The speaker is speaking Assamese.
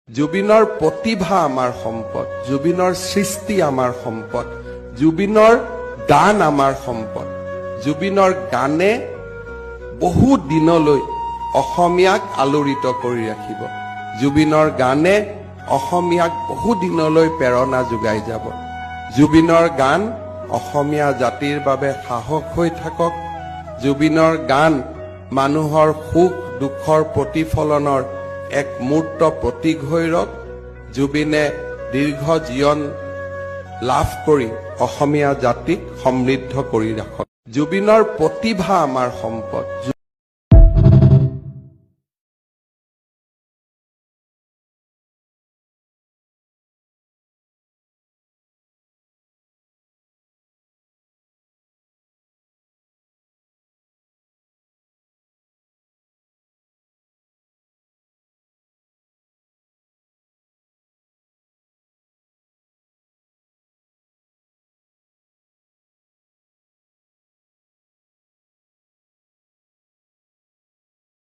জুবিনৰ প্ৰতিভা আমাৰ সম্পদ, জুবিনৰ সৃষ্টি আমাৰ সম্পদ, জুবিনৰ গান আমাৰ সম্পদ। জুবিনৰ গানে বহু দিনলৈ অসমীয়াক আলোড়িত কৰি ৰাখিব। জুবিনৰ গানে অসমীয়াক বহু দিনলৈ প্ৰেৰণা যোগাই যাব। জুবিনৰ গান অসমীয়া জাতিৰ বাবে সাহস হৈ থাকক। জুবিনৰ গান মানুহৰ সুখ দুখৰ প্ৰতিফলনৰ এক মূৰ্ত প্ৰতীক হৈ ৰক। জুবিনে দীৰ্ঘ জীৱন লাভ কৰি অসমীয়া জাতিক সমৃদ্ধ কৰি ৰাখক। জুবিনৰ প্ৰতিভা আমাৰ সম্পদ।